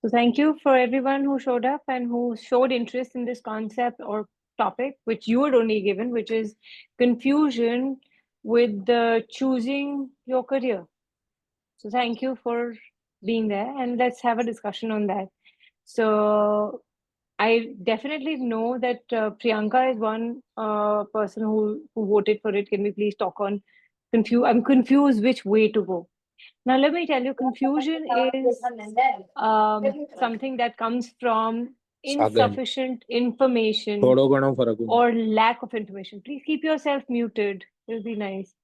So thank you for everyone who showed up and who showed interest in this concept or topic, which you had only given, which is confusion with the choosing your career. So thank you for being there, and let's have a discussion on that. So I definitely know that Priyanka is one person who voted for it. Can we please talk on confuse? I'm confused which way to go. Now, let me tell you, confusion is something that comes from Sagan. insufficient information थोड़ो घणो फरक हूंदो. or lack of information. Please keep yourself muted. It'll be nice.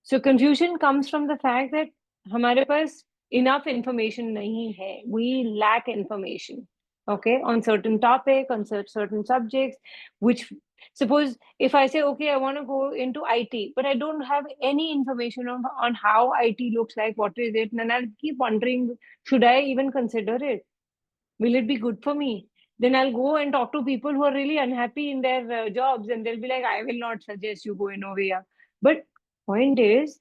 So confusion comes from the fact that हमारे पास enough information नहीं है. We lack information. Okay, on certain topic, on certain subjects, which suppose if I say, okay, I want to go into IT, but I don't have any information on how IT looks like, what is it, and I'll keep wondering, should I even consider it? Will it be good for me? Then I'll go and talk to people who are really unhappy in their jobs, and they'll be like, I will not suggest you go in over here. But point is,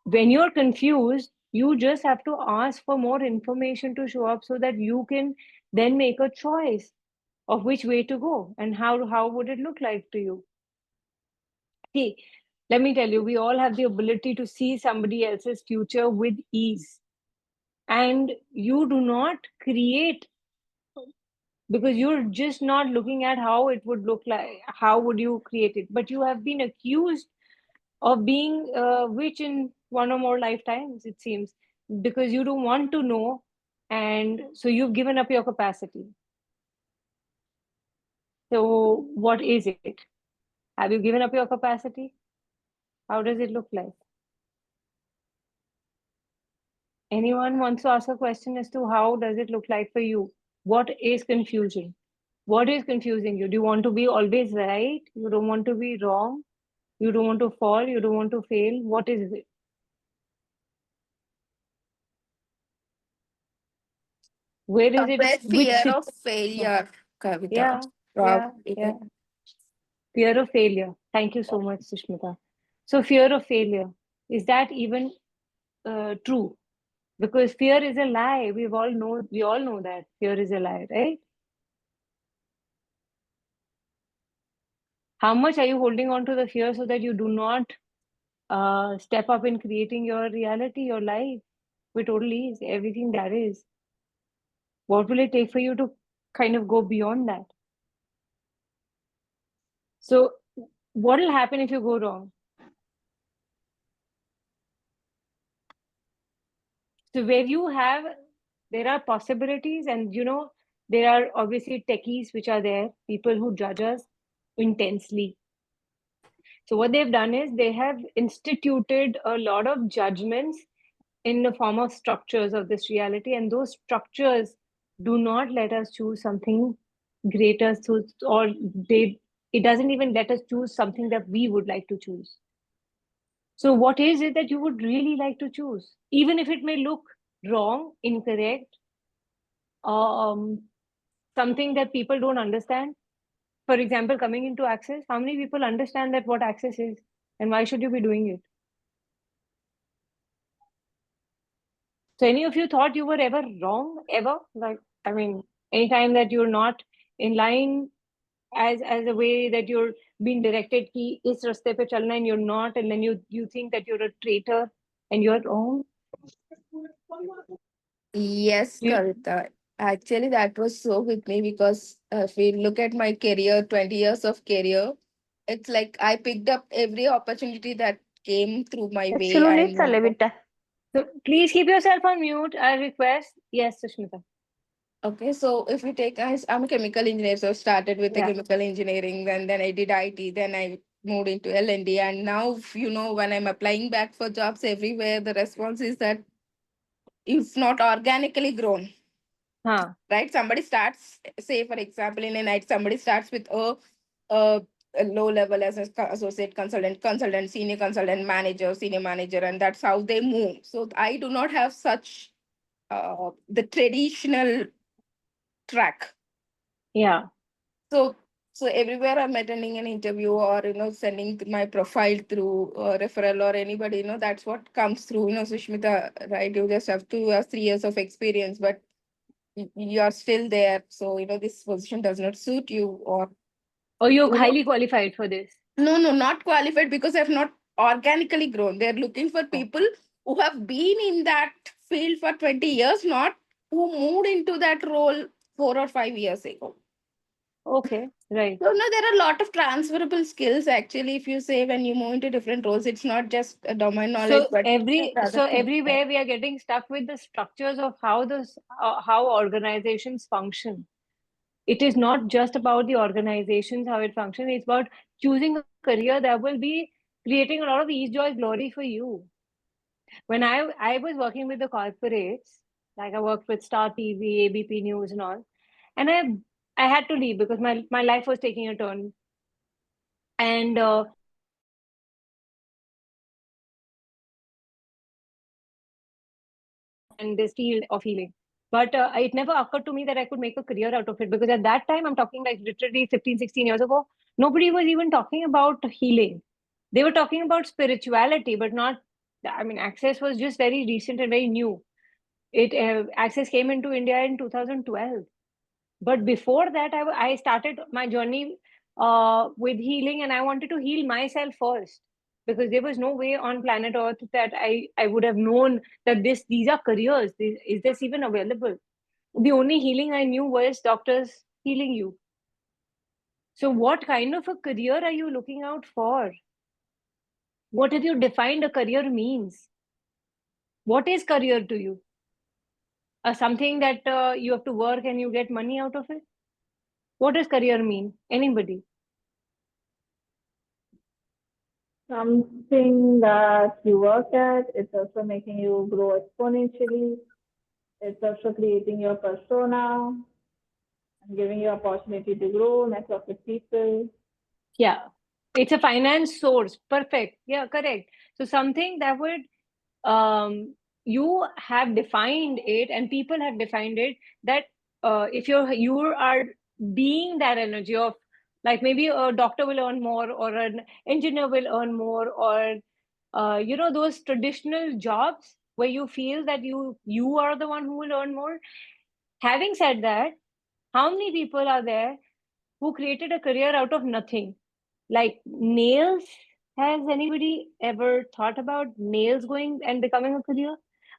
when you're confused, you just have to ask for more information to show up so that you can then make a choice of which way to go and how would it look like to you. See, let me tell you, we all have the ability to see somebody else's future with ease, and you do not create because you're just not looking at how it would look like, how would you create it, but you have been accused of being witch in one or more lifetimes, it seems, because you don't want to know, and so you've given up your capacity. So what is it? Have you given up your capacity? How does it look like? Anyone wants to ask a question as to how does it look like for you? What is confusion? What is confusing you? Do you want to be always right? You don't want to be wrong? You don't want to fall? You don't want to fail? What is it? Where is it? Somewhere Which fear of yeah, failure, Kavita. yeah, yeah, Probably. yeah. Fear of failure. Thank you so much, Sushmita. So fear of failure, is that even true? Because fear is a lie. We all know that fear is a lie, right? How much are you holding on to the fear so that you do not step up in creating your reality, your life with total ease, everything that is? What will it take for you to kind of go beyond that? So, what will happen if you go wrong? So, where you have, there are possibilities, and there are obviously techies which are there, people who judge us intensely. So, what they've done is they have instituted a lot of judgments in the form of structures of this reality, and those structures do not let us choose something greater, so, or they it doesn't even let us choose something that we would like to choose. So what is it that you would really like to choose, even if it may look wrong, incorrect, um, something that people don't understand? For example, coming into access, how many people understand that what access is and why should you be doing it? So any of you thought you were ever wrong, ever? Like, I mean, anytime that you're not in line as a way that you're being directed ki is raste pe chalna and you're not, and then you think that you're a traitor and you're wrong. Yes, You, Kavita. Actually, that was so with me because if we look at my career, 20 years of career, it's like I picked up every opportunity that came through my way and Excellenza Levita. so please keep yourself on mute. I request. Yes, Sushmita. okay, so if we take, I'm a chemical engineer, so I started with the Yeah. chemical engineering, and then I did IT, then I moved into L&D, and now, when I'm applying back for jobs everywhere, the response is that it's not organically grown, Huh. right? Somebody starts, say, for example, in a night, somebody starts with a, a low level as an associate consultant, senior consultant, manager, senior manager, and that's how they move. So I do not have such the traditional track. Yeah. So So everywhere I'm attending an interview or sending my profile through referral or anybody, that's what comes through. Sushmita, right? You just have 2 or 3 years of experience, but you are still there. So this position does not suit you, or Or you're you know, highly qualified for this? no, not qualified because I've not organically grown. They're looking for people who have been in that field for 20 years, not who moved into that role 4 or 5 years ago. Okay, right. So no, there are a lot of transferable skills actually. If you say when you move into different roles, it's not just a domain knowledge, but other So things. everywhere we are getting stuck with the structures of how organizations function. It is not just about the organizations, how it functions. It's about choosing a career that will be creating a lot of ease, joy, glory for you. When I was working with the corporates, like I worked with Star TV, ABP News, and all, and I had to leave because my life was taking a turn, and and this field of healing. But it never occurred to me that I could make a career out of it, because at that time, I'm talking like literally 15, 16 years ago, nobody was even talking about healing. They were talking about spirituality, but not, I mean, Access was just very recent and very new. Access came into India in 2012. But before that, I started my journey with healing, and I wanted to heal myself first, because there was no way on planet Earth that I would have known that these are careers. Is this even available? The only healing I knew was doctors healing you. So, what kind of a career are you looking out for? What have you defined a career means? What is career to you? Something that you have to work and you get money out of it? What does career mean? Anybody? Something that you work at, it's also making you grow exponentially. It's also creating your persona and giving you opportunity to grow, network with people. Yeah, it's a finance source. Perfect. Yeah, correct. So something that would you have defined it, and people have defined it, that if you are being that energy of, like, maybe a doctor will earn more, or an engineer will earn more, or those traditional jobs where you feel that you are the one who will earn more. Having said that, how many people are there who created a career out of nothing? Like nails. Has anybody ever thought about nails going and becoming a career?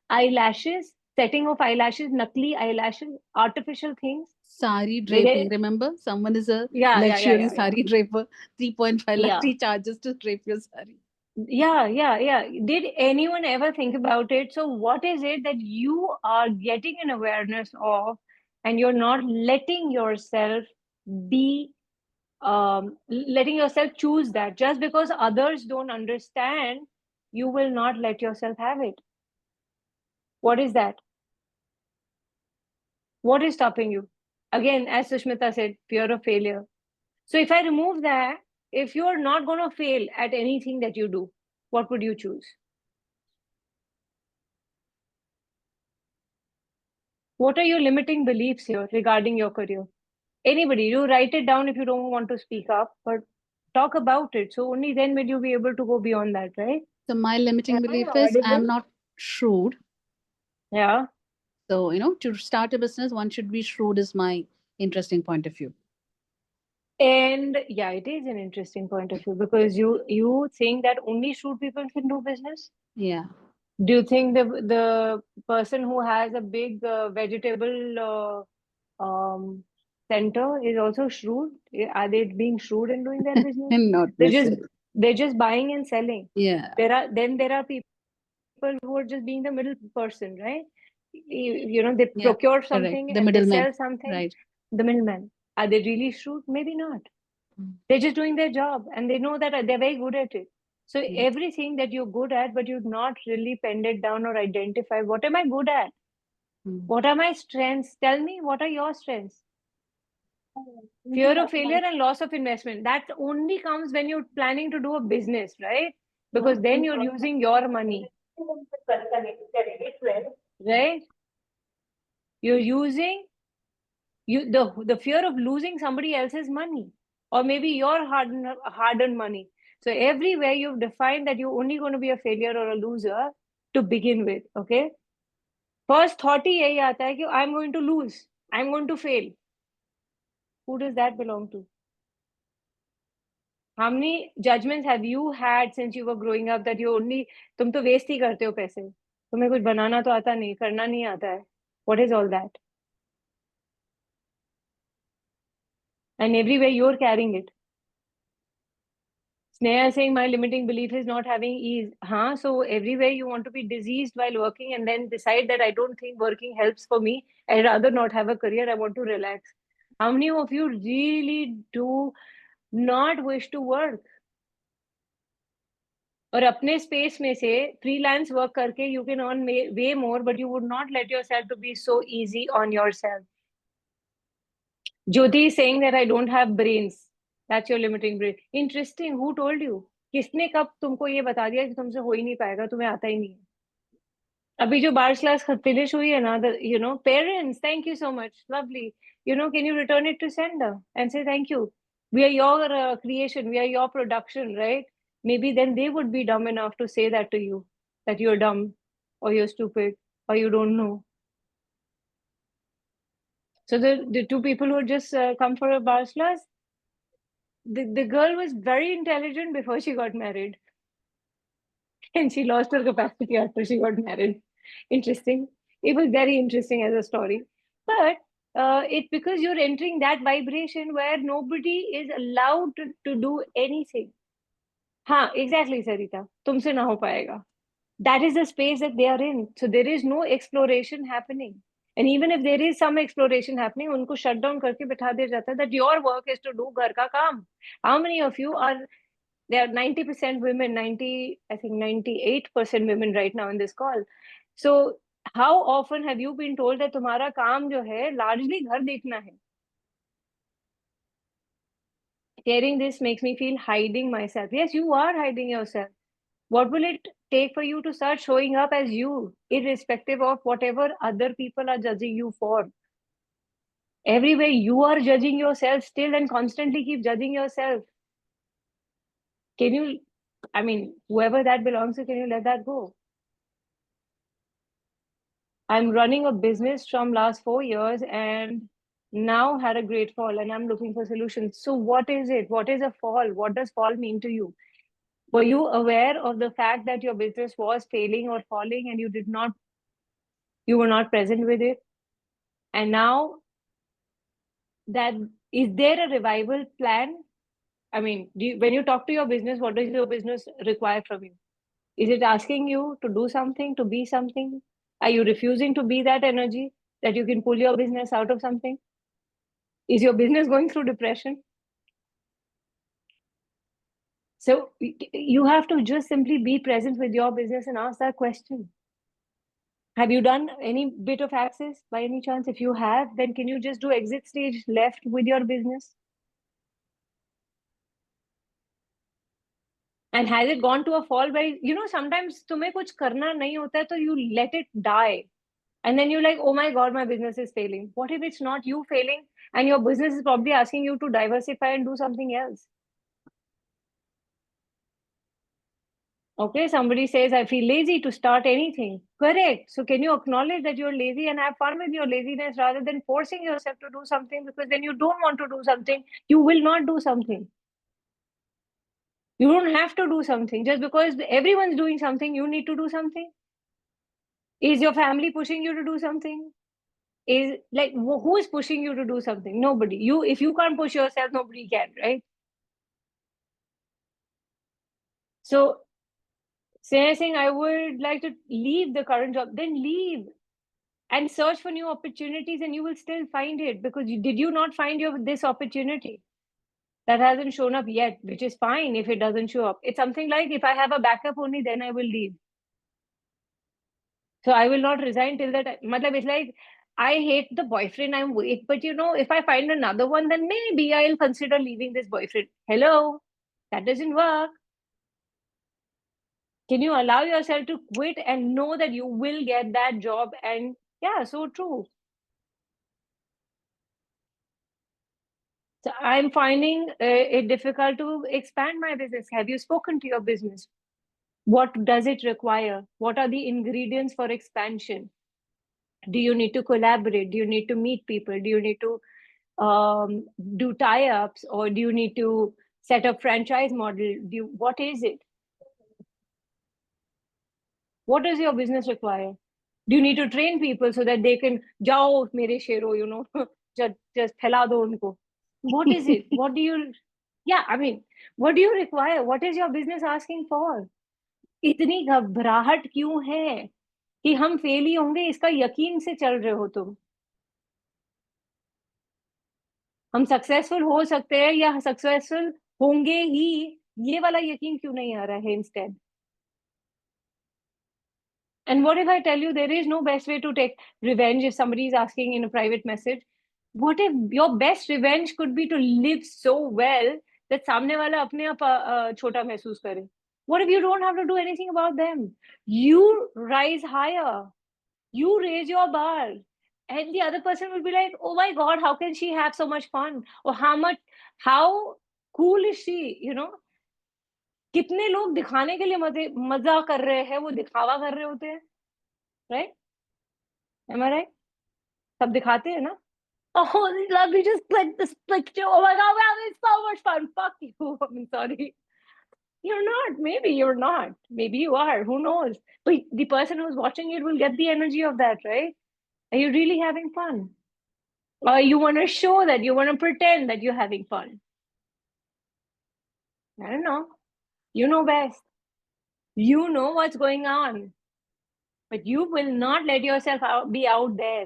Eyelashes, setting of eyelashes, nakli eyelashes, artificial things. Sari draping. They, Remember, someone is a yeah, luxury yeah. sari draper. 3.5 lakh Yeah. he charges to drape your sari. Yeah. Did anyone ever think about it? So, what is it that you are getting an awareness of, and you're not letting yourself be, letting yourself choose that? Just because others don't understand, you will not let yourself have it. What is that? What is stopping you? Again, as Sushmita said, fear of failure. So, if I remove that, if you're not going to fail at anything that you do, what would you choose? What are your limiting beliefs here regarding your career? Anybody, you write it down if you don't want to speak up, but talk about it. So only then will you be able to go beyond that, right? So my limiting Am I belief is I'm audible? not shrewd. Yeah. So, to start a business, one should be shrewd is my interesting point of view. And yeah, it is an interesting point of view, because you think that only shrewd people can do business. Yeah. Do you think the person who has a big vegetable um, center is also shrewd? Are they being shrewd in doing their business? And not They're just necessarily. they're just buying and selling. Yeah. There are people who are just being the middle person, right? They Yeah. procure Correct. something The and they middleman. sell something. Right. The middleman. Are they really shrewd? Maybe not. Mm. They're just doing their job, and they know that they're very good at it. So Mm. everything that you're good at, but you've not really penned it down or identified, what am I good at? Mm. What are my strengths? Tell me, what are your strengths? Fear of failure and loss of investment. That only comes when you're planning to do a business, right? Because then you're using your money, right? You're using the fear of losing somebody else's money. or maybe your hard-earned money. So everywhere you've defined that you're only going to be a failure or a loser to begin with, okay? First thought ही यही आता है कि I'm going to lose, I'm going to fail. Who does that belong to? How many judgments have you had since you were growing up that you only, तुम तो waste ही करते हो पैसे, तुम्हें कुछ बनाना तो आता नहीं, करना नहीं आता है. What is all that? And everywhere you're carrying it. Sneha is saying my limiting belief is not having ease. Huh? So everywhere you want to be diseased while working and then decide that I don't think working helps for me. I'd rather not have a career. I want to relax. How many of you really do not wish to work? और अपने space में से freelance work करके you can earn way more, but you would not let yourself to be so easy on yourself. Jyoti is saying that I don't have brains. That's your limiting belief. Interesting. Who told you? किसने कब तुमको ये बता दिया कि तुमसे हो ही नहीं पाएगा, तुम्हें आता ही नहीं है? अभी जो बार्स क्लास फिनिश हुई है ना, you know, parents, thank you so much, lovely. You know, can you return it to sender and say thank you? We are your creation, we are your production, right? Maybe then they would be dumb enough to say that to you, that you're dumb or you're stupid or you don't know. So the two people who just come for a bar class, the girl was very intelligent before she got married. And she lost her capacity after she got married. Interesting. It was very interesting as a story. But it's because you're entering that vibration where nobody is allowed to do anything. हाँ, exactly, Sarita. तुमसे ना हो पाएगा. That is the space that they are in. So there is no exploration happening. And even if there is some exploration happening, उनको shut down करके बिठा दिया जाता है that your work is to do घर का काम. How many of you are, there are 90% women, 90, I think 98% women right now in this call. So how often have you been told that तुम्हारा काम जो है largely घर देखना है? Hearing this makes me feel hiding myself. Yes, you are hiding yourself. What will it take for you to start showing up as you, irrespective of whatever other people are judging you for? Everywhere you are judging yourself still and constantly keep judging yourself. Can you, I mean, whoever that belongs to, can you let that go? I'm running a business from last 4 years and now had a great fall and I'm looking for solutions. So what is it? What is a fall? What does fall mean to you? Were you aware of the fact that your business was failing or falling and you were not present with it? And now that, is there a revival plan? I mean, when you talk to your business, what does your business require from you? Is it asking you to do something, to be something? Are you refusing to be that energy that you can pull your business out of something? Is your business going through depression? So you have to just simply be present with your business and ask that question. Have you done any bit of access by any chance? If you have, then can you just do exit stage left with your business? And has it gone to a fall where, you know, sometimes तुम्हें कुछ करना नहीं होता है, तो you let it die. And then you're like, oh my God, my business is failing. What if it's not you failing and your business is probably asking you to diversify and do something else? Okay, somebody says, I feel lazy to start anything. Correct. So can you acknowledge that you're lazy and have fun with your laziness rather than forcing yourself to do something? Because when you don't want to do something, you will not do something. You don't have to do something. Just because everyone's doing something, you need to do something. Is your family pushing you to do something? Is like, who is pushing you to do something? Nobody. You, if you can't push yourself, nobody can, right? So saying I would like to leave the current job, then leave and search for new opportunities and you will still find it, because did you not find this opportunity that hasn't shown up yet, which is fine if it doesn't show up. It's something like, if I have a backup only, then I will leave. So I will not resign till that. Matlab, it's like, I hate the boyfriend I'm with, but you know, if I find another one, then maybe I'll consider leaving this boyfriend. Hello, that doesn't work. Can you allow yourself to quit and know that you will get that job? And yeah, so true. So I'm finding it difficult to expand my business. Have you spoken to your business? What does it require? What are the ingredients for expansion? Do you need to collaborate? Do you need to meet people? Do you need to do tie-ups, or do you need to set up franchise model? What is it? What does your business require? Do you need to train people so that they can jao mere shero, just phela do unko? What is it? What do you? Yeah, I mean, what do you require? What is your business asking for? इतनी घबराहट क्यों है कि हम fail ही होंगे? इसका यकीन से चल रहे हो तुम? हम सक्सेसफुल हो सकते हैं या सक्सेसफुल होंगे ही, ये वाला यकीन क्यों नहीं आ रहा है instead? And what if I tell you there is no best way to take revenge if somebody is asking in a private message? What if your best revenge could be to live so well that सामने वाला अपने आप छोटा महसूस करे? What if you don't have to do anything about them? You rise higher. You raise your bar. And the other person will be like, oh my God, how can she have so much fun? Or how cool is she? कितने लोग दिखाने के लिए मजा कर रहे हैं, वो दिखावा कर रहे होते हैं, right? Am I right? सब दिखाते हैं ना? Oh, let me just click this picture. Oh my God, wow, it's so much fun. Fuck you. I'm sorry. You're not. Maybe you're not. Maybe you are. Who knows? But the person who's watching it will get the energy of that, right? Are you really having fun? Or you want to show that, you want to pretend that you're having fun? I don't know. You know best. You know what's going on. But you will not let yourself be out there.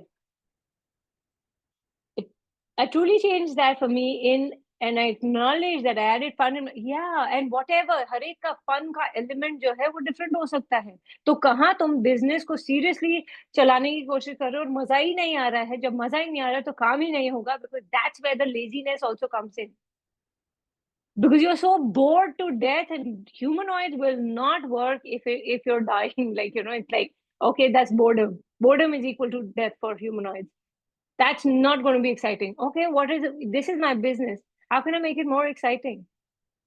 I truly changed that for me and I acknowledge that I added fun in, yeah, and whatever, हर एक का fun का element जो है वो different हो सकता है. तो कहाँ तुम business को seriously चलाने की कोशिश कर रहे हो और मजा ही नहीं आ रहा है? जब मजा ही नहीं आ रहा है तो काम ही नहीं होगा, because that's where the laziness also comes in. Because you're so bored to death, and humanoids will not work if you're dying. Like, it's like, okay, that's boredom. Boredom is equal to death for humanoids. That's not going to be exciting. Okay, what is it? This is my business. How can I make it more exciting?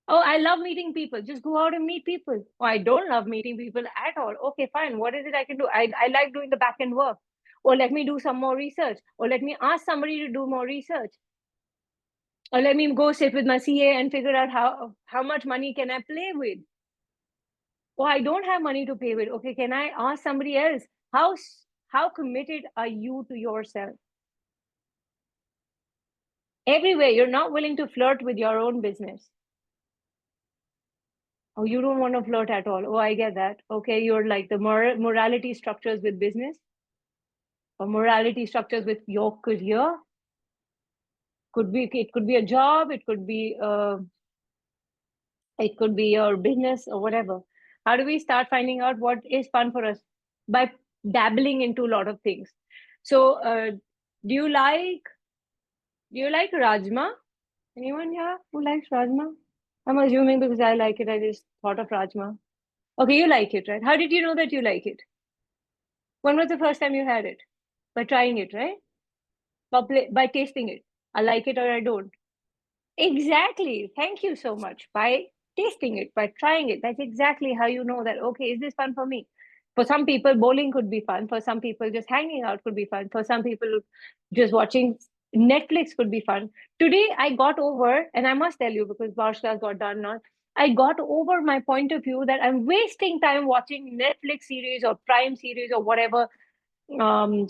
Oh, I love meeting people. Just go out and meet people. Oh, I don't love meeting people at all. Okay, fine. What is it I can do? I like doing the back end work. Or let me do some more research. Or let me ask somebody to do more research. Or let me go sit with my CA and figure out how much money can I play with. Oh, I don't have money to pay with. Okay, can I ask somebody else? How committed are you to yourself? Everywhere, you're not willing to flirt with your own business. Oh, you don't want to flirt at all. Oh, I get that. Okay, you're like the morality structures with business, or morality structures with your career. It could be a job. It could be your business or whatever. How do we start finding out what is fun for us? By dabbling into a lot of things. So, do you like rajma? Anyone here who likes rajma? I'm assuming because I like it, I just thought of rajma. Okay, you like it, right? How did you know that you like it? When was the first time you had it? By trying it, right? By tasting it. I like it or I don't. Exactly. Thank you so much. By tasting it, by trying it. That's exactly how you know that, okay, is this fun for me? For some people, bowling could be fun. For some people, just hanging out could be fun. For some people, just watching Netflix could be fun. Today, I got over, and I must tell you, because Barsh class got done now, I got over my point of view that I'm wasting time watching Netflix series or Prime series or um,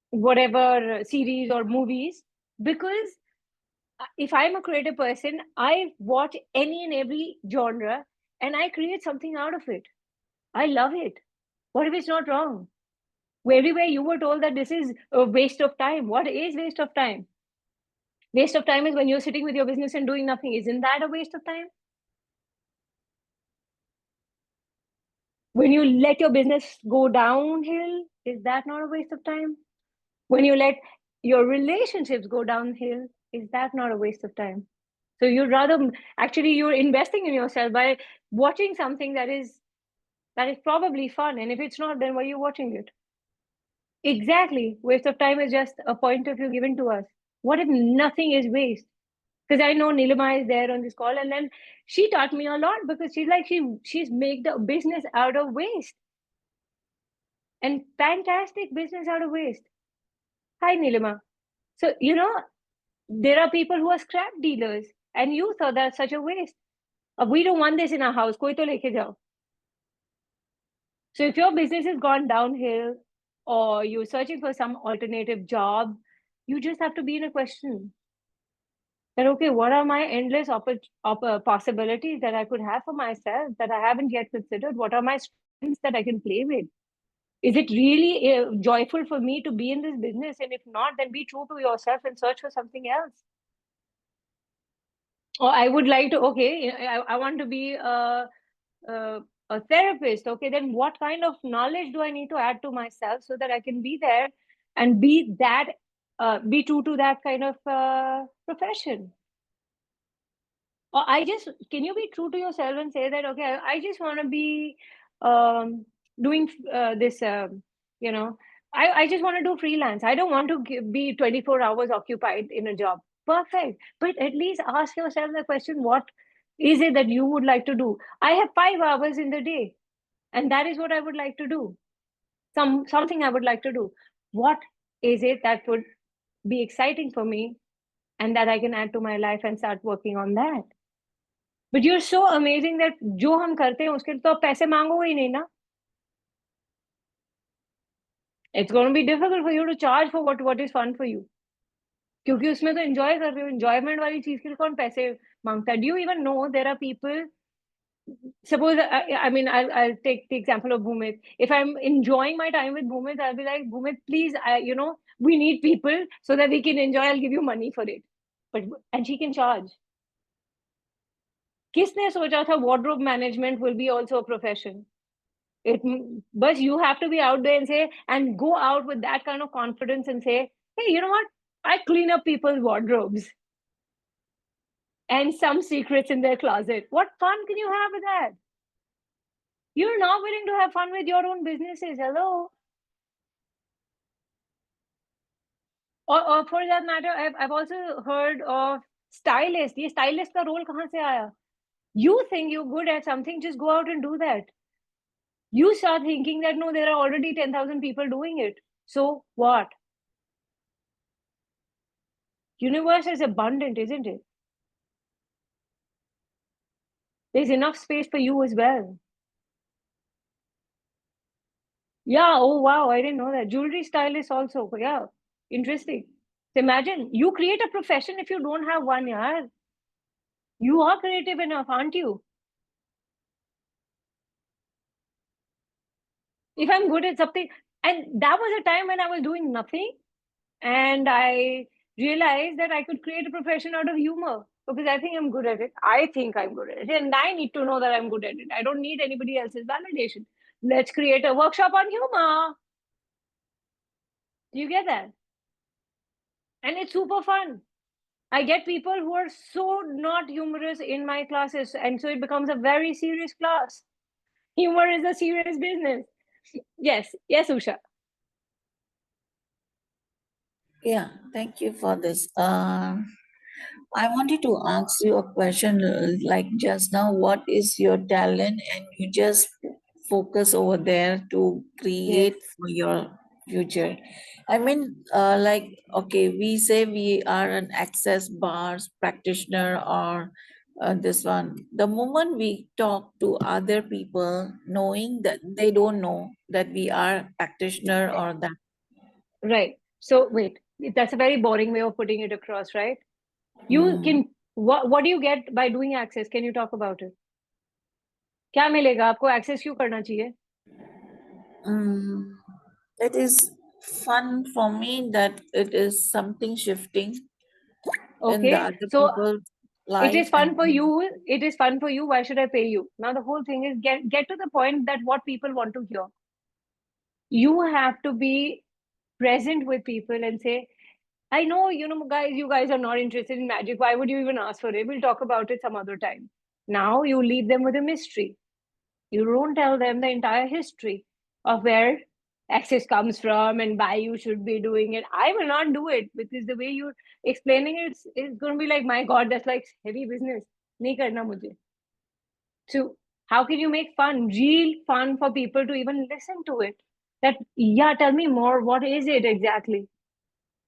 whatever series or movies, because if I'm a creative person, I watch any and every genre and I create something out of it. I love it. What if it's not wrong? Everywhere you were told that this is a waste of time. What is waste of time? Waste of time is when you're sitting with your business and doing nothing. Isn't that a waste of time? When you let your business go downhill, is that not a waste of time? When you let your relationships go downhill, is that not a waste of time? So you'd rather, actually, you're investing in yourself by watching something that is probably fun. And if it's not, then why are you watching it? Exactly. Waste of time is just a point of view given to us. What if nothing is waste? because I know Nilima is there on this call, and then she taught me a lot, because she's like, she's made the business out of waste, and fantastic business out of waste. Hi, Nilima. So, there are people who are scrap dealers, and you thought that's such a waste. We don't want this in our house. Koi to leke jao. So if your business has gone downhill, or you're searching for some alternative job, you just have to be in a question that, okay, what are my endless possibilities that I could have for myself that I haven't yet considered? What are my strengths that I can play with? Is it really joyful for me to be in this business? And if not, then be true to yourself and search for something else. Or I would like to, okay, I want to be a therapist. Okay, then what kind of knowledge do I need to add to myself so that I can be there and be true to that kind of profession? Or can you be true to yourself and say that, okay, I just want to be doing this, I just want to do freelance. I don't want to be 24 hours occupied in a job. Perfect. But at least ask yourself the question, what is it that you would like to do? I have 5 hours in the day, and that is what I would like to do. Something I would like to do. What is it that would be exciting for me and that I can add to my life and start working on that? But you're so amazing that जो हम करते हैं उसके तो आप पैसे मांगोगे ही नहीं ना. It's going to be difficult for you to charge for what is fun for you. क्योंकि उसमें तो enjoy कर रहे हो. Enjoyment वाली चीज के लिए कौन पैसे मांगता है? Do you even know there are people? Suppose I mean I'll take the example of Bhumit. If I'm enjoying my time with Bhumit, I'll be like, Bhumit, please, we need people so that we can enjoy. I'll give you money for it. And she can charge. किसने सोचा था wardrobe management will be also a profession? But you have to be out there and go out with that kind of confidence and say, hey, you know what? I clean up people's wardrobes and some secrets in their closet. What fun can you have with that? You're not willing to have fun with your own businesses. Hello. Or for that matter, I've also heard of stylist. Ye stylist ka role kahan se aaya? You think you're good at something, just go out and do that. You start thinking that no, there are already 10,000 people doing it. So what? Universe is abundant, isn't it? There's enough space for you as well. Yeah, oh wow, I didn't know that. Jewelry stylist also. Yeah, interesting. So imagine, you create a profession if you don't have one, yaar. You are creative enough, aren't you? If I'm good at something, and that was a time when I was doing nothing, and I realized that I could create a profession out of humor because I think I'm good at it. I think I'm good at it, and I need to know that I'm good at it. I don't need anybody else's validation. Let's create a workshop on humor. Do you get that? And it's super fun. I get people who are so not humorous in my classes, and so it becomes a very serious class. Humor is a serious business. Yes, Usha. Yeah, thank you for this. I wanted to ask you a question like just now, what is your talent? And you just focus over there to create for your future. I mean, okay, we say we are an access bars practitioner or this one. The moment we talk to other people, knowing that they don't know that we are practitioner or that. Right. So wait, that's a very boring way of putting it across, right? You can what do you get by doing access? Can you talk about it? क्या मिलेगा आपको? Access क्यों करना चाहिए? It is fun for me that it is something shifting in the Okay, other so people's it life is fun and for you. It is fun for you. Why should I pay you? Now the whole thing is get to the point that what people want to hear. You have to be present with people and say, I know, guys, you guys are not interested in magic. Why would you even ask for it? We'll talk about it some other time. Now you leave them with a mystery. You don't tell them the entire history of where access comes from and why you should be doing it. I will not do it because the way you're explaining it, it's going to be like, my God, that's like heavy business. Nahi karna mujhe. So how can you make fun, real fun for people to even listen to it? That, yeah, tell me more. What is it exactly?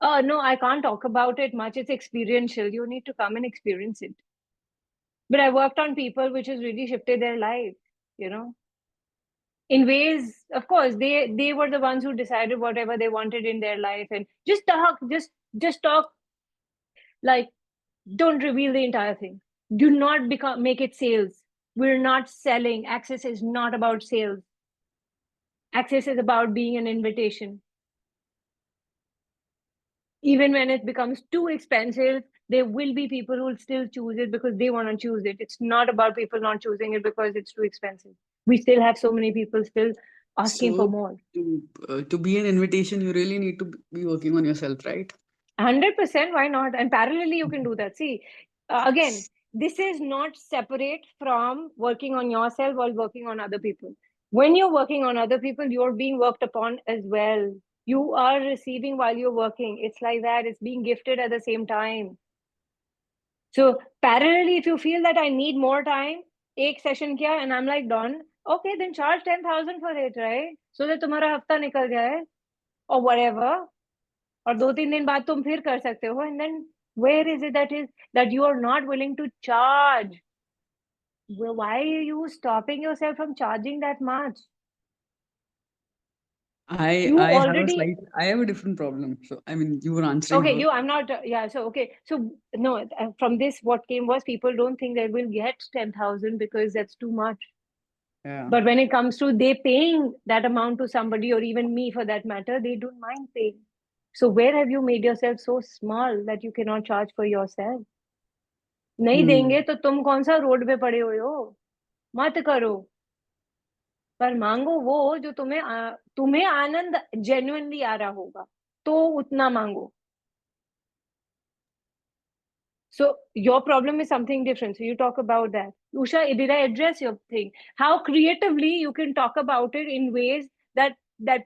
Oh, no, I can't talk about it much. It's experiential. You need to come and experience it. But I worked on people which has really shifted their life, you know, in ways, of course, they were the ones who decided whatever they wanted in their life. And just talk, like, don't reveal the entire thing. Do not make it sales. We're not selling. Access is not about sales. Access is about being an invitation. Even when it becomes too expensive, there will be people who will still choose it because they want to choose it. It's not about people not choosing it because it's too expensive. We still have so many people still asking for So more. to be an invitation, you really need to be working on yourself, right? 100%, why not? And parallelly, you can do that. See, again, this is not separate from working on yourself while working on other people. When you're working on other people, you're being worked upon as well. You are receiving while you're working. It's like that. It's being gifted at the same time. So parallelly, if you feel that I need more time, एक session किया and I'm like done, okay, then charge 10,000 for it, right? So that तुम्हारा हफ्ता निकल जाए or whatever. और 2-3 दिन बाद तुम फिर कर सकते हो. And then where is it that you are not willing to charge? Well, why are you stopping yourself from charging that much? You already I have a different problem. So I mean, you were answering okay. her. I'm not. Yeah. So okay. So no. From this, what came was people don't think they will get 10,000 because that's too much. Yeah. But when it comes to they paying that amount to somebody, or even me for that matter, they don't mind paying. So where have you made yourself so small that you cannot charge for yourself? नहीं देंगे तो तुम कौन सा road पे पड़े हुए हो? मत करो. पर मांगो वो जो तुम्हें आनंद जेन्युइनली आ रहा होगा, तो उतना मांगो. So your problem is something different. So you talk about that. Usha, did I address your thing? How creatively you can talk about it in ways that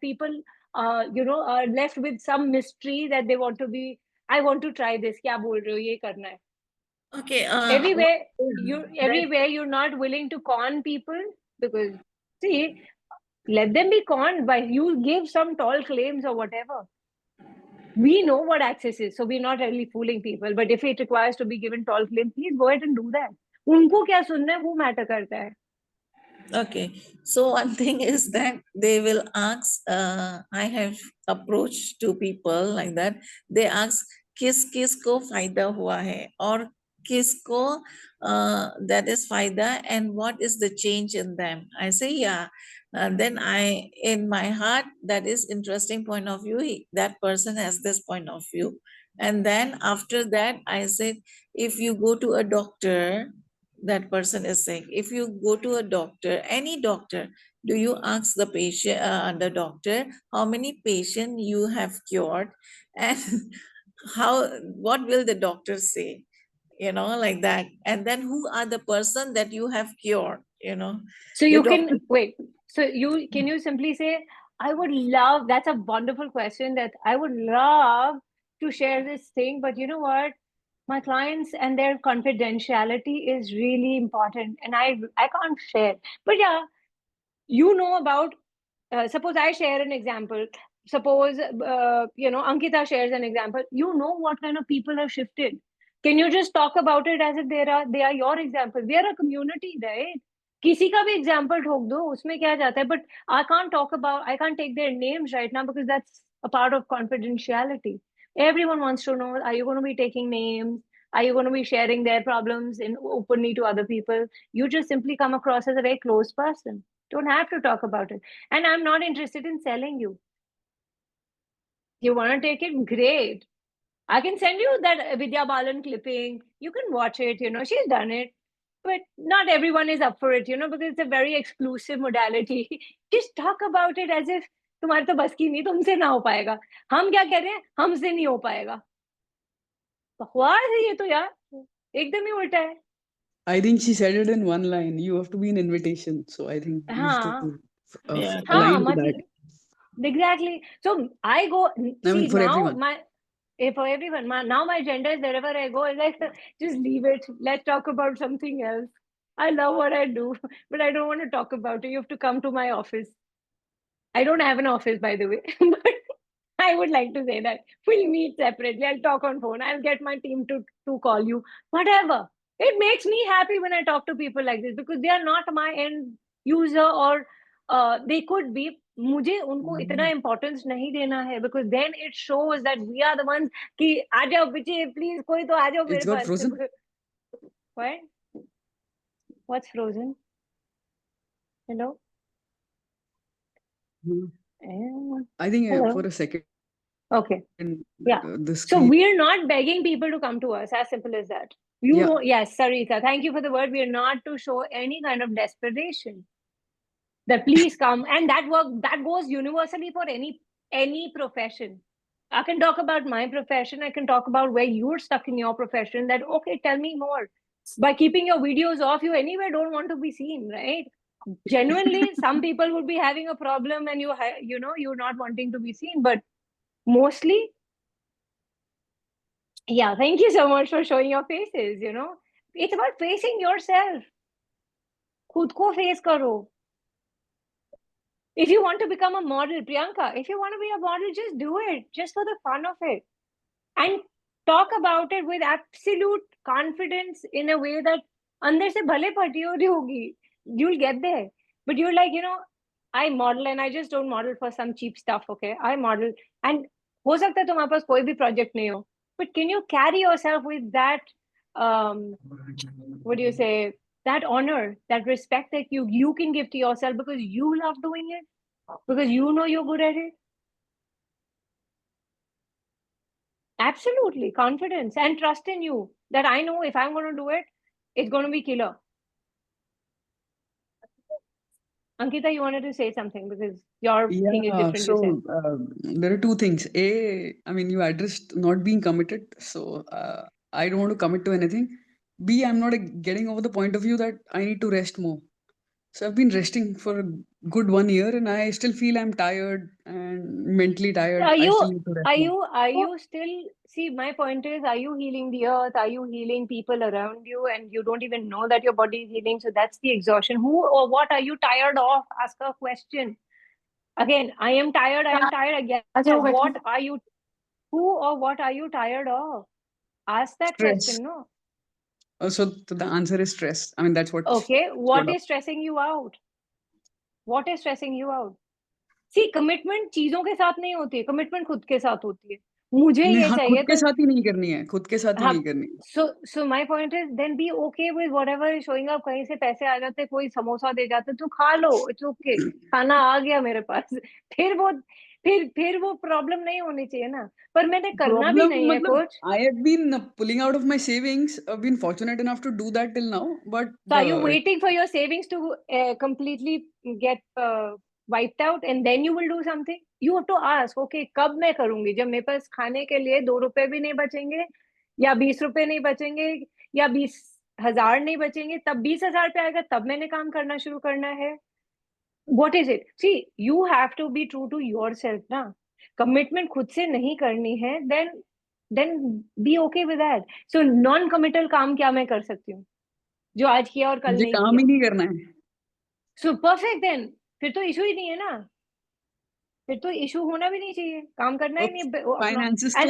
people, are left with some mystery that they want to be. I want to try this. क्या बोल रहे हो? ये करना है. Okay. Everywhere you're not willing to con people because see, let them be conned by you. Give some tall claims or whatever. We know what access is, so we're not really fooling people. But if it requires to be given tall claim, please go ahead and do that. उनको क्या सुनना है वो matter करता है. Okay, so one thing is that they will ask, I have approached two people like that. They ask, किस किस को फायदा हुआ है और किसको that is फायदा and what is the change in them? I say, yeah. Then in my heart, that is interesting point of view. That person has this point of view. And then after that, I said, if you go to a doctor, that person is saying, if you go to a doctor, any doctor, do you ask the patient, the doctor, how many patients you have cured, and what will the doctor say, like that, and then who are the person that you have cured, So the you doctor. can wait. So can you simply say, I would love. That's a wonderful question. That I would love to share this thing, but you know what? My clients and their confidentiality is really important, and I can't share. But yeah, you know about. Suppose I share an example. Suppose Ankita shares an example. You know what kind of people have shifted. Can you just talk about it as if they are your example? We are a community, right? किसी का भी example ठोक दो, उसमें क्या जाता है? But I can't take their names right now because that's a part of confidentiality. Everyone wants to know, are you going to be taking names? Are you going to be sharing their problems openly to other people? You just simply come across as a very close person. Don't have to talk about it. And I'm not interested in selling you. You want to take it? Great. I can send you that Vidya Balan clipping. You can watch it. She's done it. But not everyone is up for it, because it's a very exclusive modality. Just talk about it as if तुम्हारे तो बस की नहीं, तुमसे ना हो पाएगा. हम क्या कह रहे हैं? हमसे नहीं हो पाएगा. बकवास है ये तो यार. एकदम ही उल्टा है. I think she said it in one line. You have to be an invitation. So I think you हाँ. should Yeah. हाँ, align to that. Exactly. So I go, I mean, see for now everyone. for everyone, now my gender is wherever I go, is like, just leave it. Let's talk about something else. I love what I do, but I don't want to talk about it. You have to come to my office. I don't have an office, by the way, but I would like to say that we'll meet separately. I'll talk on phone. I'll get my team to call you. Whatever. It makes me happy when I talk to people like this because they are not my end user or they could be. मुझे उनको इतना importance नहीं देना है because then it shows that we are the ones कि आ जाओ पीछे please कोई तो आ जाओ It's मेरे got pass. frozen. What? What's frozen? Hello? I think Hello? for a second, Okay. Yeah. the So screen. we're not begging people to come to us, as simple as that. You Yeah. don't, yes, Sarita, thank you for the word. We're not to show any kind of desperation. That please come. And that goes universally for any profession. I can talk about my profession. I can talk about where you're stuck in your profession. That okay, tell me more. By keeping your videos off, you anyway don't want to be seen, right? Genuinely, some people would be having a problem and you're not wanting to be seen, but mostly, yeah, thank you so much for showing your faces, It's about facing yourself. खुद को face करो. If you want to become a model, Priyanka, if you want to be a model, just do it, just for the fun of it. And talk about it with absolute confidence in a way that अंदर से भले फटी हो रही होगी, you'll get there. But you're like, I model and I just don't model for some cheap stuff, okay? I model and हो सकता है तुम्हारे पास कोई भी project नहीं हो, but can you carry yourself with that, what do you say, that honor, that respect that you can give to yourself because you love doing it, because you know you're good at it? Absolutely, confidence and trust in you that I know if I'm going to do it, it's going to be killer. Ankita, you wanted to say something because your thing is different. You said. So there are two things. I mean, you addressed not being committed. So I don't want to commit to anything. B, I'm not getting over the point of view that I need to rest more. So I've been resting for a good 1 year and I still feel I'm tired and mentally tired. Are I you still need to rest more. are you still, see, my point is, are you healing the earth? Are you healing people around you and you don't even know that your body is healing? So that's the exhaustion. Who or what are you tired of? Ask a question. Again, I am tired. I am tired again. What are you, who or what are you tired of? Ask that Stress. question, no? So the answer is stress. I mean, that's what. Okay, what is stressing you out? What is stressing you out? See, commitment चीजों के साथ नहीं होती है, commitment खुद के साथ होती है. मुझे नहीं, ये हाँ, चाहिए खुद के तो साथ ही नहीं करनी है, खुद के साथ ही हाँ. नहीं करनी है. So my point is, then be okay with whatever is showing up. कहीं से पैसे आ जाते, कोई समोसा दे जाते, तो खा लो, it's okay. खाना आ गया मेरे पास. फिर वो प्रॉब्लम नहीं होनी चाहिए ना, पर मैंने करना भी Problem, नहीं है मतलब, कुछ. I have been pulling out of my savings. I've been fortunate enough to do that till now, but So are you waiting for your savings to completely get wiped out and then you will do something? You have to ask, okay, कब मैं करूंगी जब मेरे पास खाने के लिए 2 रुपए भी नहीं बचेंगे या 20 रुपए नहीं बचेंगे या 20,000 नहीं बचेंगे, तब 20,000 पे आएगा, तब मैंने काम करना शुरू करना है. What is it? See, you have to be true to yourself ना. Commitment खुद से नहीं करनी है, then be okay with that. So non committal काम क्या मैं कर सकती हूँ जो आज किया और कल मुझे नहीं काम किया? ही नहीं करना है. So perfect then. फिर तो इशू ही नहीं है ना, फिर तो इशू होना भी नहीं चाहिए, काम करना ही और नहीं है अपना. finances And